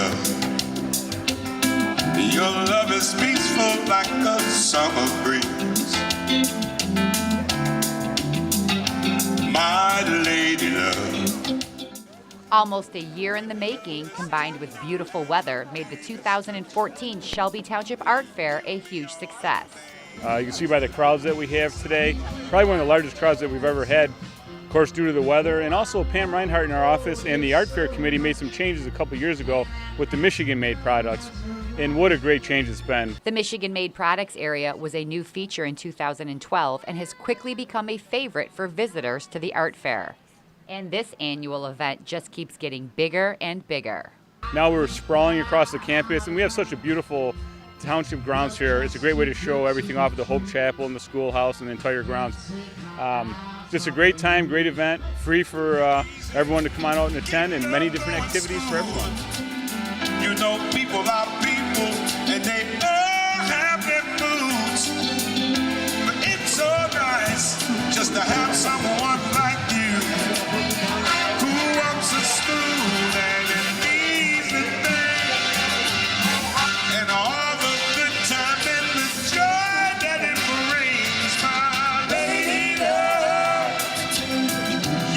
love. Your love is peaceful like a summer breeze. My lady love. Almost a year in the making, combined with beautiful weather, made the 2014 Shelby Township Art Fair a huge success. You can see by the crowds that we have today, probably one of the largest crowds that we've ever had, of course, due to the weather. And also Pam Reinhardt in our office and the Art Fair Committee made some changes a couple years ago with the Michigan-made products. And what a great change it's been. The Michigan-made products area was a new feature in 2012 and has quickly become a favorite for visitors to the art fair. And this annual event just keeps getting bigger and bigger. Now we're sprawling across the campus, and we have such a beautiful township grounds here. It's a great way to show everything off at the Hope Chapel and the schoolhouse and the entire grounds. Just a great time, great event, free for everyone to come on out and attend, and many different activities for everyone. You know people are people, and they all have their moods. But it's so nice just to have someone like you who wants a spoon and an easy thing, and all the good times and the joy that it brings. My lady love,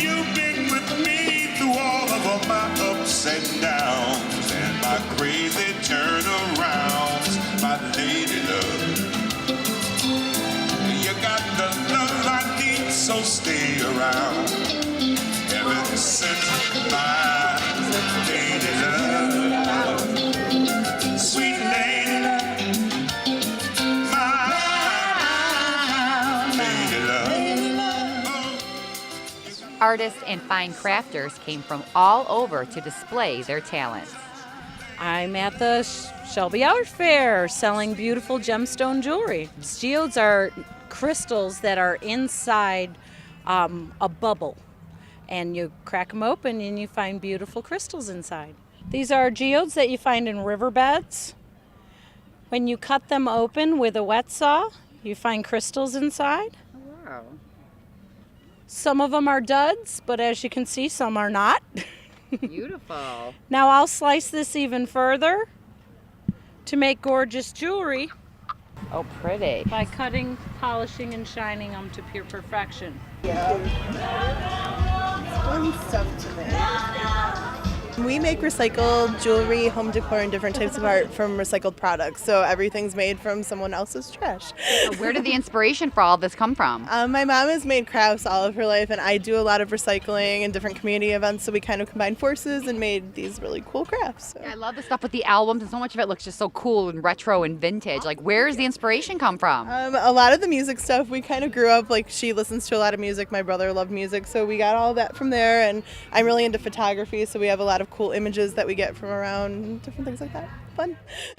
you've been with me through all of my ups and downs and my crazy turnarounds. My lady love, you got the love I need, so stay around. Ever since my lady love, sweet lady, my lady love. Artists and fine crafters came from all over to display their talents. I'm at the Shelby Art Fair selling beautiful gemstone jewelry. Geodes are crystals that are inside a bubble, and you crack them open and you find beautiful crystals inside. These are geodes that you find in riverbeds. When you cut them open with a wet saw, you find crystals inside. Wow. Some of them are duds, but as you can see, some are not. Beautiful. Now I'll slice this even further to make gorgeous jewelry Oh, pretty. by cutting, polishing, and shining them to pure perfection. Fun stuff to make. We make recycled jewelry, home decor, and different types of art from recycled products. So everything's made from someone else's trash. So where did the inspiration for all this come from? My mom has made crafts all of her life, and I do a lot of recycling and different community events. So we kind of combined forces and made these really cool crafts. So. I love the stuff with the albums, and so much of it looks just so cool and retro and vintage. Like, where does the inspiration come from? A lot of the music stuff, we kind of grew up, like, she listens to a lot of music. My brother loved music, so we got all that from there. And I'm really into photography, so we have a lot of cool images that we get from around, different things like that. Fun.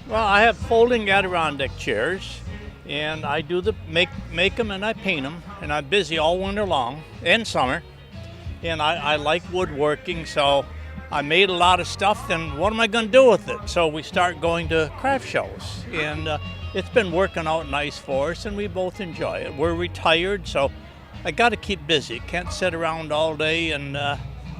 Well, I have folding Adirondack chairs, and I do the make them and I paint them, and I'm busy all winter long and summer. And I like woodworking, so I made a lot of stuff. Then what am I going to do with it? So we start going to craft shows, and it's been working out nice for us, and we both enjoy it. We're retired, so I got to keep busy. Can't sit around all day and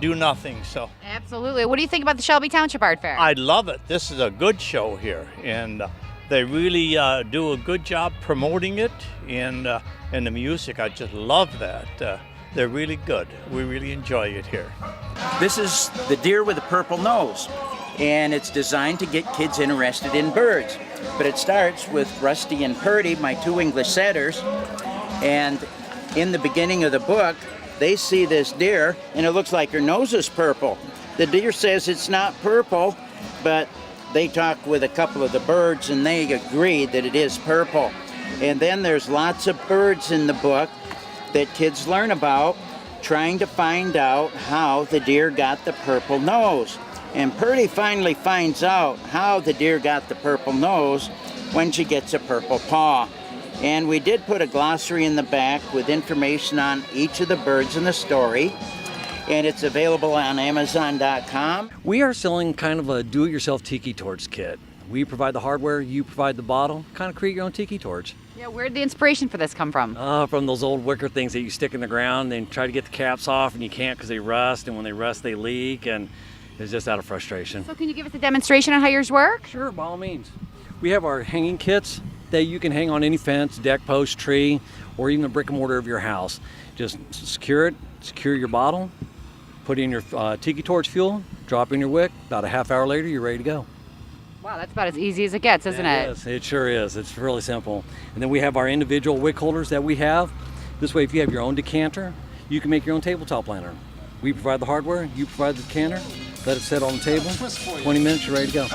do nothing. So Absolutely. What do you think about the Shelby Township Art Fair? I love it. This is a good show here, and they really do a good job promoting it, and the music. I just love that. They're really good. We really enjoy it here. This is the deer with a purple nose, and it's designed to get kids interested in birds. But it starts with Rusty and Purdy, my two English setters, and in the beginning of the book, they see this deer, and it looks like her nose is purple. The deer says it's not purple, but they talk with a couple of the birds, and they agree that it is purple. And then there's lots of birds in the book that kids learn about, trying to find out how the deer got the purple nose. And Purdy finally finds out how the deer got the purple nose when she gets a purple paw. And we did put a glossary in the back with information on each of the birds in the story, and it's available on Amazon.com. We are selling kind of a do-it-yourself tiki torch kit. We provide the hardware, you provide the bottle, kind of create your own tiki torch. Yeah, where did the inspiration for this come from? From those old wicker things that you stick in the ground and try to get the caps off, and you can't because they rust, and when they rust they leak, and It's just out of frustration. So can you give us a demonstration on how yours work? Sure, by all means. We have our hanging kits that you can hang on any fence, deck post, tree, or even the brick and mortar of your house. Just secure it, secure your bottle, put in your tiki torch fuel, drop in your wick. About a half hour later, you're ready to go. Wow, that's about as easy as it gets, isn't it? Yes, it sure is. It's really simple. And then we have our individual wick holders that we have. This way, if you have your own decanter, you can make your own tabletop lantern. We provide the hardware, you provide the decanter, let it sit on the table. 20 minutes, you're ready to go.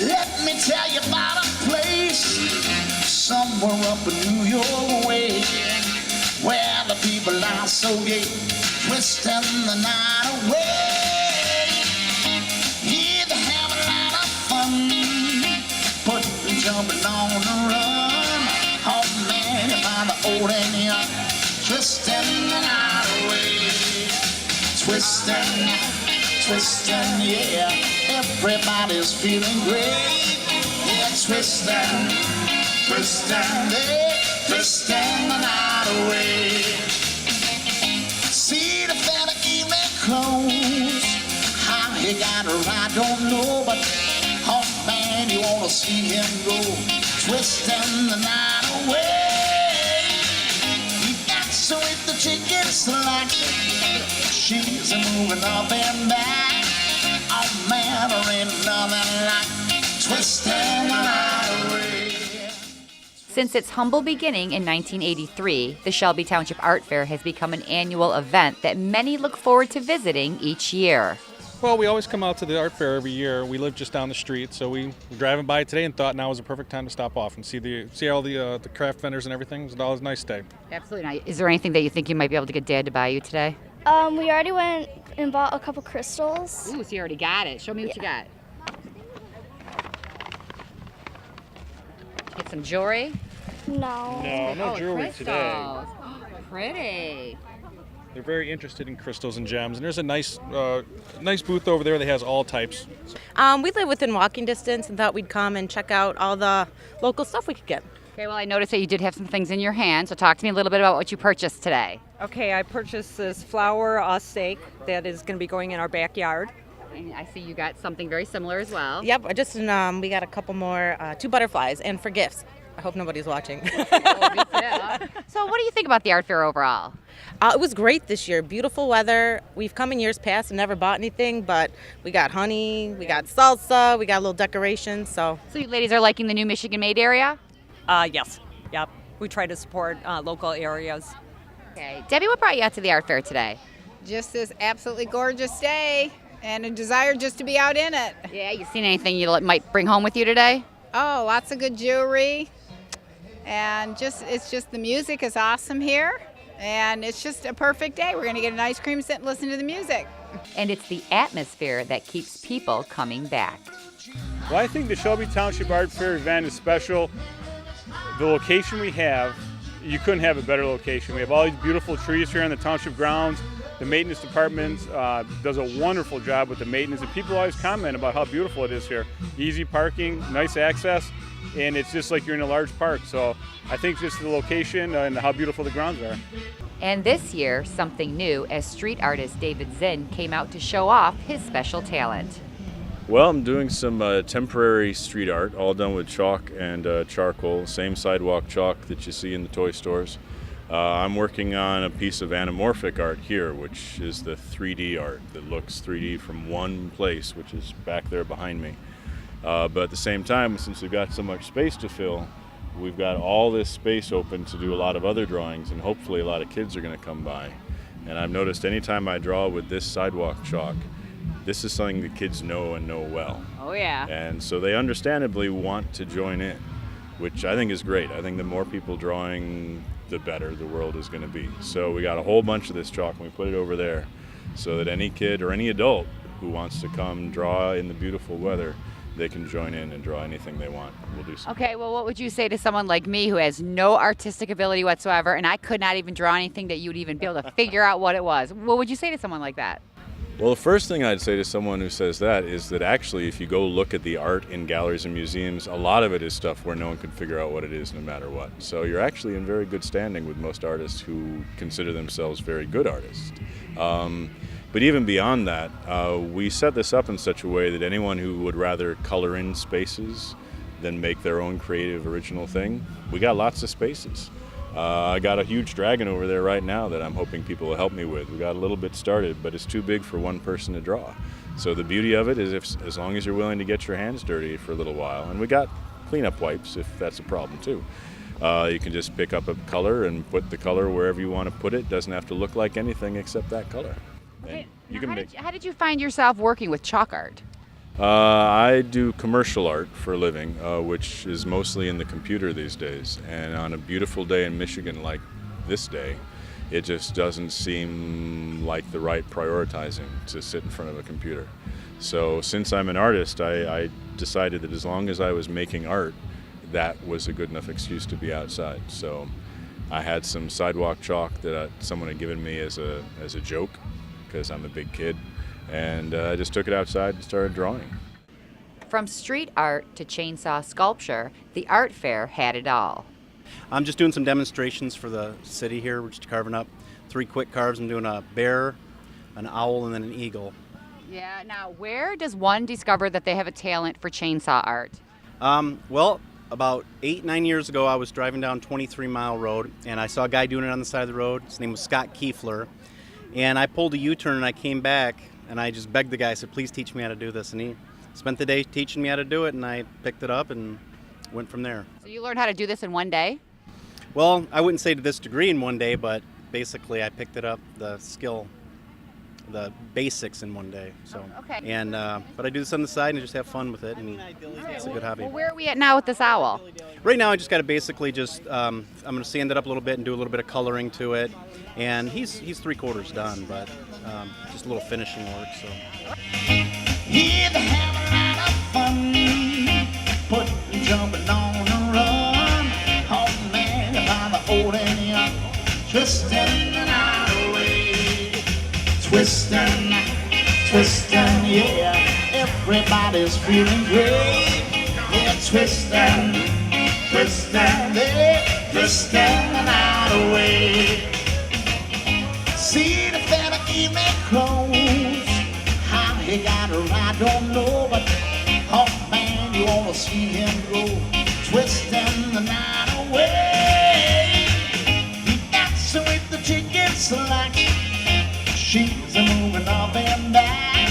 Let me tell you about a place somewhere up in New York way, where the people are so gay, twisting the night away. Yeah, they have a lot of fun, putting jumping on the run. Oh man, you find the old and young, twisting the night away, twisting, twisting, yeah. Everybody's feeling great. Yeah, twisting, twisting, yeah, twisting the night away. See the fella evening clothes, how he got her, I don't know, but oh man, you wanna see him go, twisting the night away. He got so with the chicken selection, she's a moving up and back. Oh man, there ain't nothing like twisting the night away. Since its humble beginning in 1983, the Shelby Township Art Fair has become an annual event that many look forward to visiting each year. Well, we always come out to the art fair every year. We live just down the street, so we were driving by today and thought now was a perfect time to stop off and see all the craft vendors and everything. It was always a nice day. Absolutely. Now, is there anything that you think you might be able to get Dad to buy you today? We already went and bought a couple crystals. Ooh, so you already got it. Show me what you got. Get some jewelry? No. No jewelry crystals. today. Pretty. They're very interested in crystals and gems, and there's a nice booth over there that has all types. We live within walking distance and thought we'd come and check out all the local stuff we could get. Okay, well, I noticed that you did have some things in your hand, so talk to me a little bit about what you purchased today. Okay, I purchased this flower stake that is going to be going in our backyard. And I see you got something very similar as well. Yep, we got a couple more, 2 butterflies, and for gifts. I hope nobody's watching. So what do you think about the art fair overall? It was great this year. Beautiful weather. We've come in years past and never bought anything, but we got honey, we got salsa, we got a little decorations. So you ladies are liking the new Michigan-made area? Yes. Yep. We try to support local areas. Okay. Debbie, what brought you out to the art fair today? Just this absolutely gorgeous day and a desire just to be out in it. Yeah, you seen anything you might bring home with you today? Oh, lots of good jewelry. And it's just the music is awesome here. And it's just a perfect day. We're going to get an ice cream sit and listen to the music. And it's the atmosphere that keeps people coming back. Well, I think the Shelby Township Art Fair event is special. The location we have, you couldn't have a better location. We have all these beautiful trees here on the township grounds. The maintenance department does a wonderful job with the maintenance, and people always comment about how beautiful it is here. Easy parking, nice access, and it's just like you're in a large park. So I think just the location and how beautiful the grounds are. And this year, something new, as street artist David Zinn came out to show off his special talent. Well, I'm doing some temporary street art, all done with chalk and charcoal, same sidewalk chalk that you see in the toy stores. I'm working on a piece of anamorphic art here, which is the 3D art that looks 3D from one place, which is back there behind me. But at the same time, since we've got so much space to fill, we've got all this space open to do a lot of other drawings, and hopefully a lot of kids are going to come by. And I've noticed anytime I draw with this sidewalk chalk, this is something the kids know and know well. Oh, yeah. And so they understandably want to join in, which I think is great. I think the more people drawing, the better the world is going to be. So we got a whole bunch of this chalk and we put it over there so that any kid or any adult who wants to come draw in the beautiful weather, they can join in and draw anything they want. We'll do something. Okay, well, what would you say to someone like me who has no artistic ability whatsoever, and I could not even draw anything that you would even be able to figure out what it was? What would you say to someone like that? Well, the first thing I'd say to someone who says that is that actually, if you go look at the art in galleries and museums, a lot of it is stuff where no one can figure out what it is no matter what. So you're actually in very good standing with most artists who consider themselves very good artists. But even beyond that, we set this up in such a way that anyone who would rather color in spaces than make their own creative original thing, we got lots of spaces. I got a huge dragon over there right now that I'm hoping people will help me with. We got a little bit started, but it's too big for one person to draw. So the beauty of it is as long as you're willing to get your hands dirty for a little while, and we got cleanup wipes if that's a problem too. You can just pick up a color and put the color wherever you want to put it. Doesn't have to look like anything except that color. Okay, how did you find yourself working with chalk art? I do commercial art for a living, which is mostly in the computer these days. And on a beautiful day in Michigan like this day, it just doesn't seem like the right prioritizing to sit in front of a computer. So since I'm an artist, I decided that as long as I was making art, that was a good enough excuse to be outside. So I had some sidewalk chalk that someone had given me as a joke, because I'm a big kid. And I just took it outside and started drawing. From street art to chainsaw sculpture, the art fair had it all. I'm just doing some demonstrations for the city here. We're just carving up 3 quick carves. I'm doing a bear, an owl, and then an eagle. Yeah, now where does one discover that they have a talent for chainsaw art? Well, about 8-9 years ago, I was driving down 23 Mile Road, and I saw a guy doing it on the side of the road. His name was Scott Kiefler. And I pulled a U-turn and I came back. And I just begged the guy, I said, please teach me how to do this. And he spent the day teaching me how to do it, and I picked it up and went from there. So you learned how to do this in one day? Well, I wouldn't say to this degree in one day, but basically I picked it up, the skill, the basics in one day. So, okay. And but I do this on the side and just have fun with it, and it's a good hobby. Well, where are we at now with this owl? Right now I just got to basically just, I'm going to sand it up a little bit and do a little bit of coloring to it. And he's 3/4 done, but just a little finishing work. So. He'd have a lot of fun, putting, jumping on the run. Oh man, by the old and young, twisting the night away, twisting, twisting, yeah. Everybody's feeling great, yeah, twisting, twisting, yeah, twisting the night away. See the fella evening clothes, how he got her, I don't know, but oh man, you wanna see him go, twisting the night away. He dancing with the chickens like she's a moving up and down.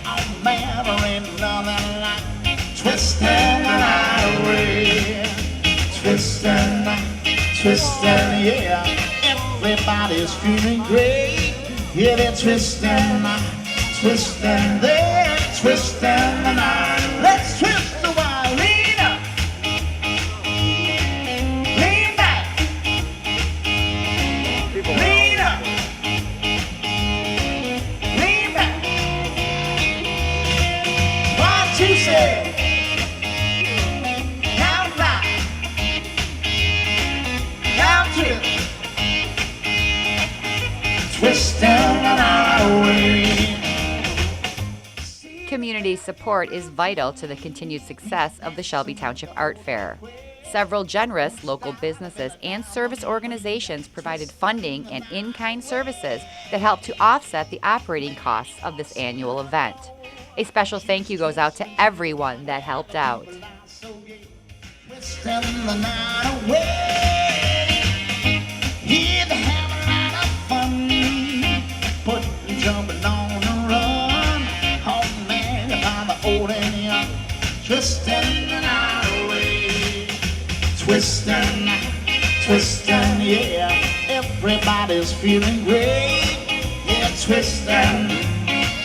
Oh man, there ain't nothing like twisting the night away, twisting, twisting, yeah. Everybody's feeling great. Yeah, they're twisting, twisting, they're twisting the night. Let's twist the while. Lean up, lean back, lean up, lean back. 1, 2, say. Now fly, now twist. Community support is vital to the continued success of the Shelby Township Art Fair. Several generous local businesses and service organizations provided funding and in-kind services that help to offset the operating costs of this annual event. A special thank you goes out to everyone that helped out. Jumping on the run, oh man, by the old and young, twisting the night away, twisting, twisting, yeah. Everybody's feeling great, yeah, twisting,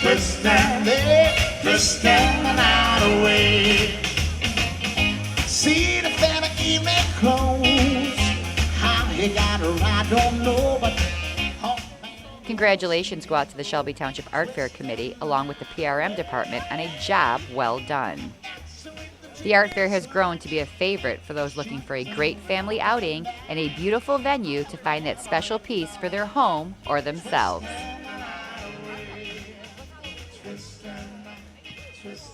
twisting, yeah, twisting the night away. See the fella evening clothes, how he got her, I don't know, but. Congratulations go out to the Shelby Township Art Fair Committee along with the PRM department on a job well done. The art fair has grown to be a favorite for those looking for a great family outing and a beautiful venue to find that special piece for their home or themselves. just